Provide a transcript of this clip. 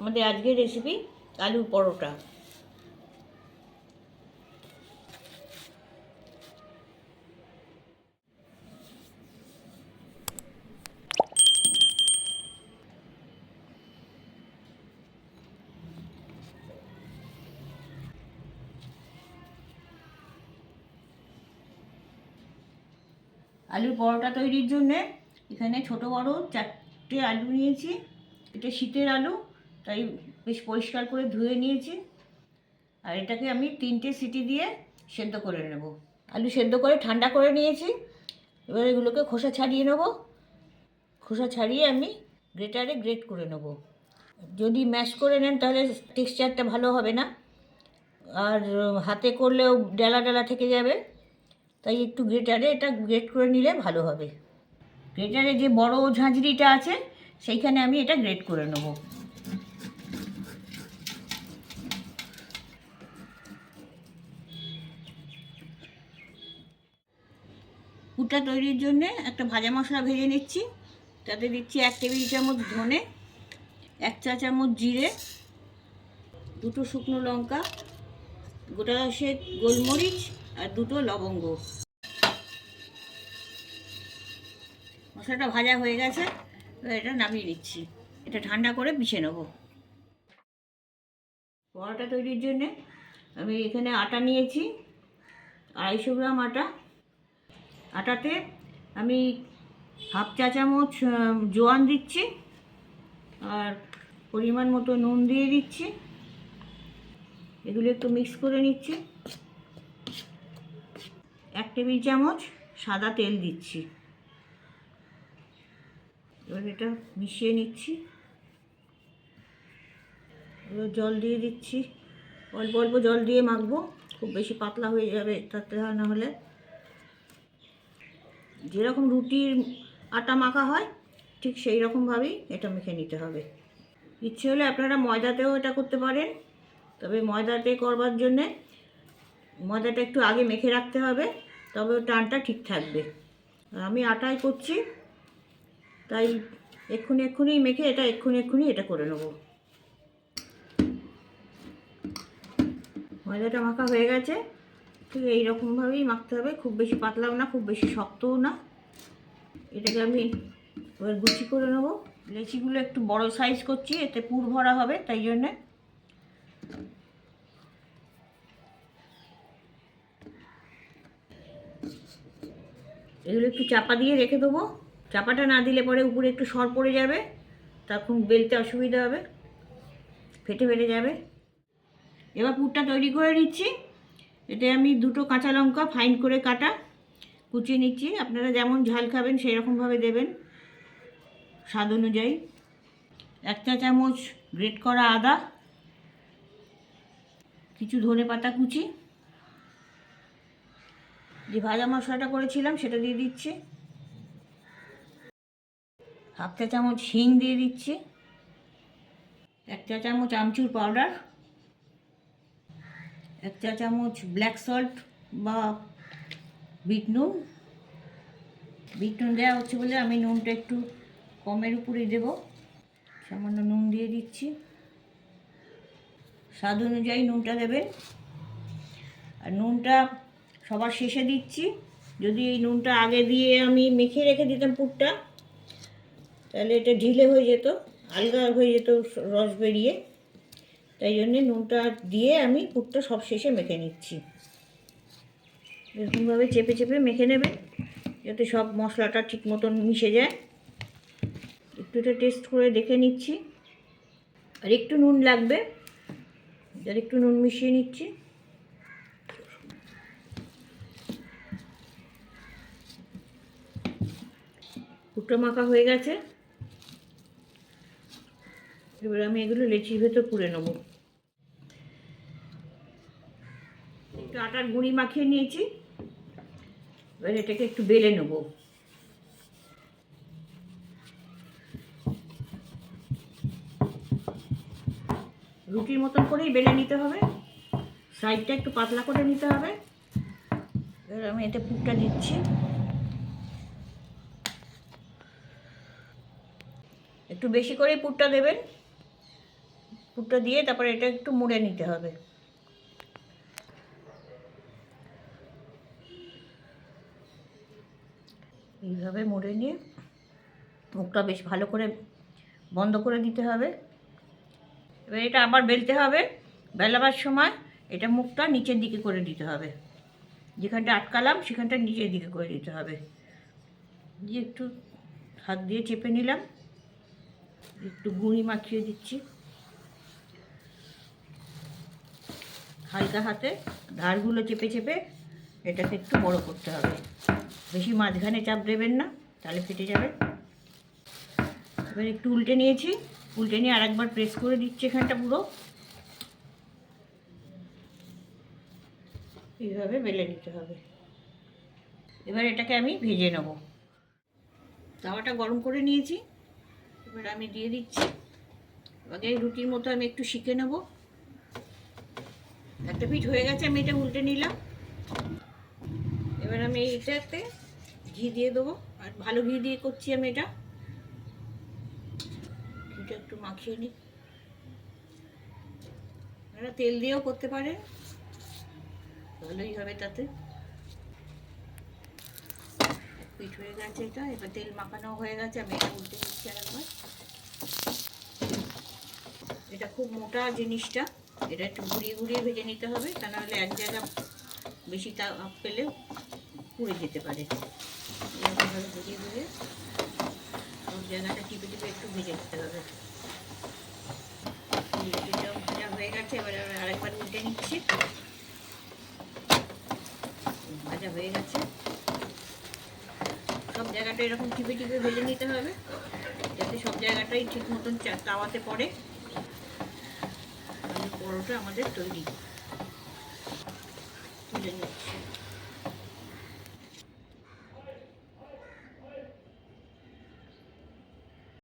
আমাদের আজকের রেসিপি আলুর পরোটা। আলুর পরোটা তৈরির জন্যে এখানে ছোট বড় 4টে আলু নিয়েছি। এটা শীতের আলু, তাই বেশ পরিষ্কার করে ধুয়ে নিয়েছি। আর এটাকে আমি 3টে সিটি দিয়ে সেদ্ধ করে নেব। আলু সেদ্ধ করে ঠান্ডা করে নিয়েছি। এবার এগুলোকে খোসা ছাড়িয়ে নেব। খোসা ছাড়িয়ে আমি গ্রেটারে গ্রেট করে নেব। যদি ম্যাশ করে নেন তাহলে টেক্সচারটা ভালো হবে না, আর হাতে করলেও ডালা ডালা থেকে যাবে। তাই একটু গ্রেটারে এটা গ্রেট করে নিলে ভালো হবে। গ্রেটারে যে বড় ঝাঁঝরিটা আছে সেইখানে আমি এটা গ্রেট করে নেব। পুরটা তৈরির জন্য একটা ভাজা মশলা ভেজে নিচ্ছি। তাতে দিচ্ছি 1 টেবিল চামচ ধনে, 1 চা চামচ জিরে, 2টো শুকনো লঙ্কা, গোটা 10 গোলমরিচ আর 2টো লবঙ্গ। মশলাটা ভাজা হয়ে গেছে, এবার এটা নামিয়ে নিচ্ছি। এটা ঠান্ডা করে পিষে নেব। পরোটা তৈরির জন্যে আমি এখানে আটা নিয়েছি, 250 গ্রাম আটা। আটাতে আমি 1/2 চা চামচ জোয়ান দিচ্ছি, আর পরিমাণ মতো নুন দিয়ে দিচ্ছি। এগুলো একটু মিক্স করে নিচ্ছি। 1 টেবিল চামচ সাদা তেল দিচ্ছি। এবার এটা মিশিয়ে নিচ্ছি। এবার জল দিয়ে দিচ্ছি। অল্প অল্প জল দিয়ে মাখবো, খুব বেশি পাতলা হয়ে যাবে তাতে না হলে। যেরকম রুটির আটা মাখা হয় ঠিক সেই রকমভাবেই এটা মেখে নিতে হবে। ইচ্ছে হলে আপনারা ময়দাতেও এটা করতে পারেন, তবে ময়দাতে করবার জন্যে ময়দাটা একটু আগে মেখে রাখতে হবে, তবে টানটা ঠিক থাকবে। আমি আটায় করছি, তাই এক্ষুনি মেখে এটা এক্ষুনি এটা করে নেব। ময়দাটা মাখা হয়ে গেছে, ঠিক এইরকমভাবেই মাখতে হবে। খুব বেশি পাতলাও না, খুব বেশি শক্তও না। এটাকে আমি এবার গুচি করে নেব। লেচিগুলো একটু বড় সাইজ করছি, এতে পুর ভরা হবে, তাই জন্যে। এগুলো একটু চাপা দিয়ে রেখে দেবো। চাপাটা না দিলে পরে উপরে একটু সর পড়ে যাবে, তখন বেলতে অসুবিধা হবে, ফেটে ফেটে যাবে। এবার পুরটা তৈরি করে নিচ্ছি। এতে আমি 2টো কাঁচা লঙ্কা ফাইন করে কাটা কুচিয়ে নিচ্ছি। আপনারা যেমন ঝাল খাবেন সেই রকমভাবে দেবেন, স্বাদ অনুযায়ী। 1 চা চামচ গ্রেট করা আদা, কিছু ধনেপাতা কুচি, যে ভাজা মশলাটা করেছিলাম সেটা দিয়ে দিচ্ছি। 1/2 চা চামচ হিং দিয়ে দিচ্ছি। 1 চা চামচ আমচুর পাউডার, 1 চা চামচ ব্ল্যাক সল্ট বা বিট নুন। বিট নুন দেওয়া হচ্ছে বলে আমি নুনটা একটু কমের উপরেই দেবো। সামান্য নুন দিয়ে দিচ্ছি। স্বাদ অনুযায়ী নুনটা দেবেন। আর নুনটা সবার শেষে দিচ্ছি। যদি এই নুনটা আগে দিয়ে আমি মেখে রেখে দিতাম পুরটা, তাহলে এটা ঢিলে হয়ে যেত, আলগা হয়ে যেত রস বেরিয়ে। তাই জন্যে নুনটা দিয়ে আমি পুরটা সব শেষে মেখে নিচ্ছি। এরকমভাবে চেপে চেপে মেখে নেবে, যাতে সব মশলাটা ঠিক মতন মিশে যায়। একটু এটা টেস্ট করে দেখে নিচ্ছি। আর একটু নুন লাগবে, আর একটু নুন মিশিয়ে নিচ্ছি। পুরটা মাখা হয়ে গেছে। এবার আমি এগুলো লেচির ভেতর পুরে নেব। একটু আটার গুঁড়ি মাখিয়ে নিয়েছি। এবার এটাকে একটু বেলে নেব। রুটির মতন করেই বেলে নিতে হবে, সাইডটা একটু পাতলা করে নিতে হবে। এবার আমি এতে পুরটা দিচ্ছি। একটু বেশি করেই পুরটা দেবেন, পুরটা দিয়ে তারপরে এটা একটু মুড়ে নিতে হবে। এইভাবে মুড়ে নিয়ে মুখটা বেশ ভালো করে বন্ধ করে দিতে হবে। এবার এটা আবার বেলতে হবে। বেলাবার সময় এটা মুখটা নিচের দিকে করে দিতে হবে, যেখানটা আটকালাম সেখানটা নিচের দিকে করে দিতে হবে। দিয়ে একটু হাত দিয়ে চেপে নিলাম, একটু গুঁড়ি মাখিয়ে দিচ্ছি হালকা হাতে। ধারগুলো চেপে চেপে এটাকে একটু বড় করতে হবে। বেশি মাঝখানে চাপ দেবেন না, তাহলে ফেটে যাবে। এবার একটু উল্টে নিয়েছি, উল্টে নিয়ে আরেকবার প্রেস করে দিচ্ছি এখানটা পুরো। এইভাবে বেলে নিতে হবে। এবার এটাকে আমি ভেজে নেব। তাওয়াটা গরম করে নিয়েছি, এবার আমি দিয়ে দিচ্ছি। এবার এই রুটির মতো আমি একটু শিখে নেব। একটা পিঠ হয়ে গেছে, আমি এটা উল্টে নিলাম। এবার আমি এইটাতে ঘি দিয়ে দেবো, আর ভালো ঘি দিয়ে করছি আমি এটা। ঘিটা একটু মাখিয়ে নিই। আপনারা তেল দিয়েও করতে পারেন, ভালোই হবে তাতে। পিঠ হয়ে গেছে এটা, এবার তেল মাখানো হয়ে গেছে, আমি এটা উল্টে দিচ্ছি আরেকবার। এটা খুব মোটা জিনিসটা, এটা একটু ঘুরিয়ে ঘুরিয়ে ভেজে নিতে হবে, তা নাহলে এক জায়গা বেশি তাপ পেলে পুড়ে যেতে পারে। এভাবে ঘুরিয়ে ঘুরিয়ে সব জায়গাটা টিপে টিপে একটু ভেজে নিতে হবে। এটাও ভাজা হয়ে গেছে, এবার আরেকবার উল্টে নিচ্ছি। ভাজা হয়ে গেছে, সব জায়গাটা এরকম টিপে টিপে ভেজে নিতে হবে, যাতে সব জায়গাটাই ঠিক মতন তাওয়াতে পড়ে। পরোটা আমাদের তৈরি। তুলে নিচ্ছি।